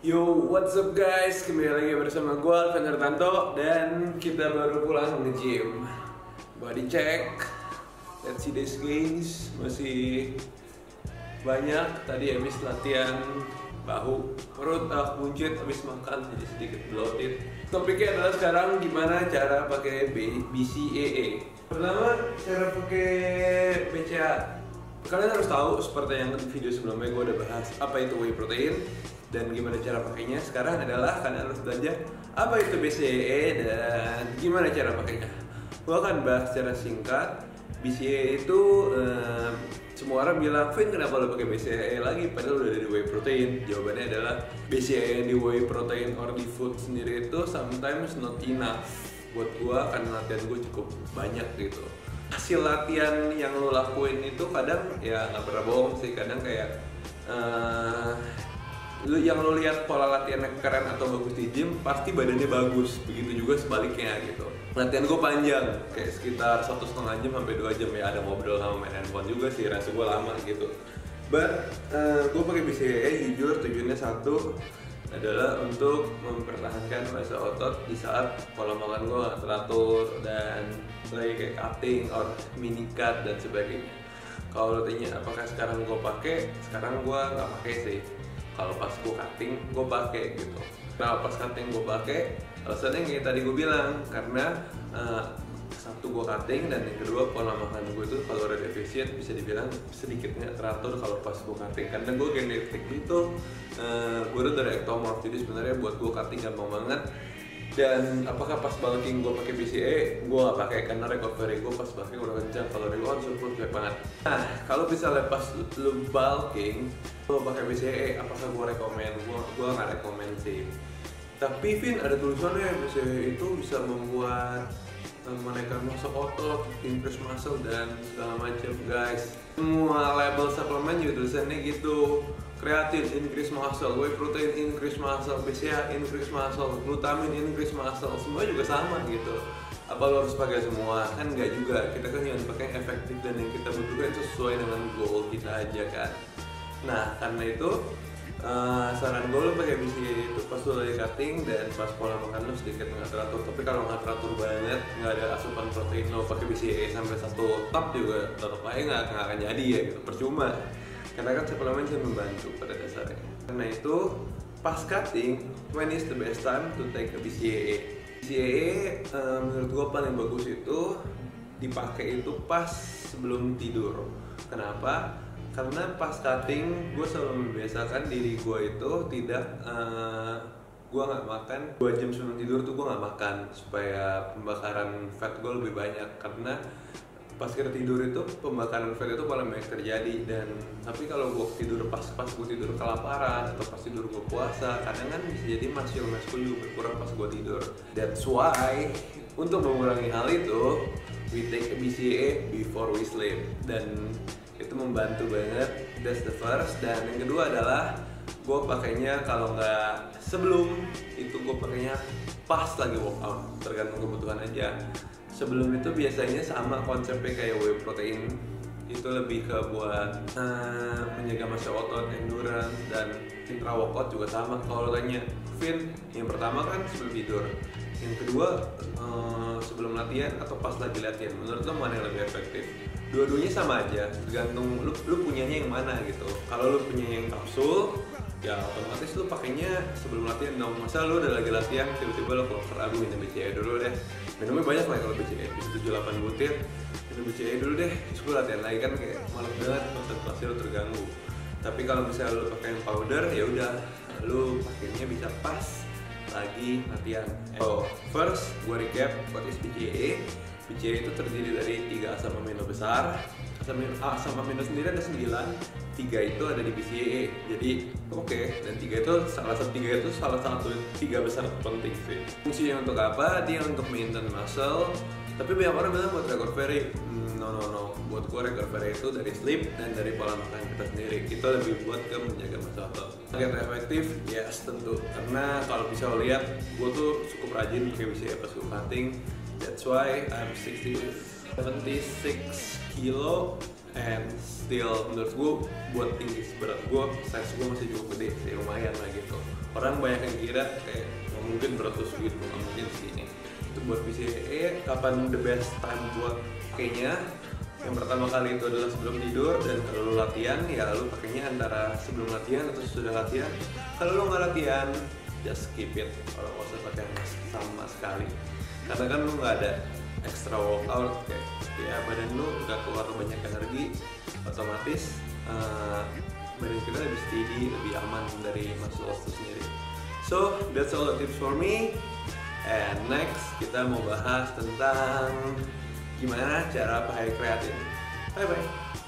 Yo, what's up guys? Kembali lagi bersama gue, Alvan Hartanto. Dan kita baru pulang nge-gym. Body check. Let's see these gains. Masih banyak. Tadi habis latihan bahu, perut, buncit, habis makan jadi sedikit bloated. Topiknya adalah sekarang gimana cara pakai BCAA. Pertama, cara pakai BCA. Kalian harus tahu, seperti yang di video sebelumnya gue udah bahas apa itu whey protein dan gimana cara pakainya. Sekarang adalah kalian harus belajar apa itu BCAA dan gimana cara pakainya. Gue akan bahas secara singkat. BCAA itu semua orang bilang, Vin kenapa lo pakai BCAA lagi padahal udah dari whey protein. Jawabannya adalah BCAA yang di whey protein or di food sendiri itu sometimes not enough buat gue, karena latihan gue cukup banyak gitu. Hasil latihan yang lo lakuin itu kadang ya nggak pernah bohong sih, kadang kayak yang lo lihat pola latihannya keren atau bagus di gym pasti badannya bagus, begitu juga sebaliknya gitu. Latihan gue panjang, kayak sekitar 1,5 jam sampai 2 jam ya, ada ngobrol sama main handphone juga sih, rasa gue lama gitu. But gue pakai BCAA jujur tujuannya satu adalah untuk mempertahankan massa otot di saat pola makan gue gak teratur dan lagi kayak cutting or mini cut dan sebagainya. Kalau lo tanya apakah sekarang gue pakai, sekarang gue nggak pakai sih. Kalau pas gue cutting gue pakai gitu. Nah pas cutting gue pakai, alasannya kayak tadi gue bilang, karena satu gue cutting dan yang kedua pola makan gue itu kalori defisit, bisa dibilang sedikit nggak teratur kalau pas gue cutting, karena gue genetik gitu. Gue udah dari ectomorph, jadi sebenarnya buat gue cutting gampang banget. Dan apakah pas bulking gue pakai BCAA? Gue nggak pakai, karena recovery gue pas bulking udah kencang, kalori gue surplus banyak banget. Nah kalau misalnya pas lu bulking lo pakai BCAA, apakah gue rekomend? Gue nggak rekomend sih. Tapi Vin ada tulisannya BCAA itu bisa membuat menaikkan massa otot, increase muscle dan segala macam guys. Semua label suplemen juga tulisannya gitu. Kreatin increase muscle, whey protein increase muscle, BCAA increase muscle, glutamin increase muscle, semua juga sama gitu. Apa lo harus pakai semua? Kan enggak juga. Kita kan yang pakai yang efektif dan yang kita butuhkan sesuai dengan goal kita aja kan. Nah karena itu saran gue lo pakai BCAA itu pas lo lagi cutting dan pas pola makan lo sedikit nggak teratur. Tapi kalau nggak teratur banget, nggak ada asupan protein, lo pakai BCAA sampai 1 cup juga tetap aja nggak akan jadi ya gitu, percuma. Karena kan suplemen bisa membantu pada dasarnya. Karena itu pas cutting, when is the best time to take a BCAA? BCAA menurut gue paling bagus itu dipakai itu pas sebelum tidur. Kenapa? Karena pas cutting gue selalu membiasakan diri gue itu tidak gue nggak makan 2 jam sebelum tidur tuh gue nggak makan supaya pembakaran fat gue lebih banyak. Karena pas kita tidur itu pembakaran fat itu paling banyak terjadi. Dan tapi kalau gue tidur pas gue tidur kelaparan atau pas tidur gue puasa, kadang kan bisa jadi muscle juga berkurang pas gue tidur. That's why untuk mengurangi hal itu we take a BCAA before we sleep, dan itu membantu banget. That's the first. Dan yang kedua adalah gue pakainya kalau nggak sebelum itu, gue pakainya pas lagi workout, tergantung kebutuhan aja. Sebelum itu biasanya sama konsepnya kayak whey protein, itu lebih ke buat menjaga massa otot, endurance, dan intra workout juga sama. Kalau tanya Vin, yang pertama kan sebelum tidur, yang kedua sebelum latihan atau pas lagi latihan, menurut lo mana yang lebih efektif? Dua-duanya sama aja, tergantung lu punyanya yang mana gitu. Kalau lu punya yang kapsul, ya otomatis lu pakainya sebelum latihan dong. Masa lu udah lagi latihan tiba-tiba lu keluar, aduh minum BCAA dulu deh. Minumnya banyak lah kalau BCAA, bisa 7-8 butir. Minum BCAA dulu deh, terus gue latihan lagi kan kayak malas banget, konsentrasi lu terganggu. Tapi kalau misalnya lu pakai yang powder, ya udah lu pakainya bisa pas lagi latihan. First, gue recap what is BCAA. BCAA itu terdiri dari 3 asam amino besar. Asam amino sendiri ada 9, 3 itu ada di BCAA. Jadi dan 3 itu salah satu 3 besar penting sih. Fungsinya untuk apa? Dia untuk maintain muscle. Tapi banyak orang bilang buat recovery. No. Buat gue recovery itu dari sleep dan dari pola makan kita sendiri. Kita lebih buat ke menjaga massa otot. Sangat efektif? Yes tentu. Karena kalau bisa lo lihat, gue tuh cukup rajin pakai BCAA pas gue cutting. That's why I'm 76 kilo and still menurut gue buat tinggi berat gue, size gue masih cukup gede sih, lumayan lah gitu. Orang banyak yang kira kayak nggak mungkin berat tuh segitu, nggak mungkin segini. Itu buat BCAA kapan the best time buat pakainya? Yang pertama kali itu adalah sebelum tidur, dan kalau lu latihan ya lu pakainya antara sebelum latihan atau sesudah latihan. Kalau lu nggak latihan, just skip it, kalau nggak usah pakai sama sekali, karena kan lu nggak ada extra workout, kayak ya badan lu nggak keluar banyak energi, otomatis badan kita lebih steady, lebih aman dari muscle loss itu sendiri. So that's all the tips for me, and next kita mau bahas tentang gimana cara pakai kreatin. Bye bye.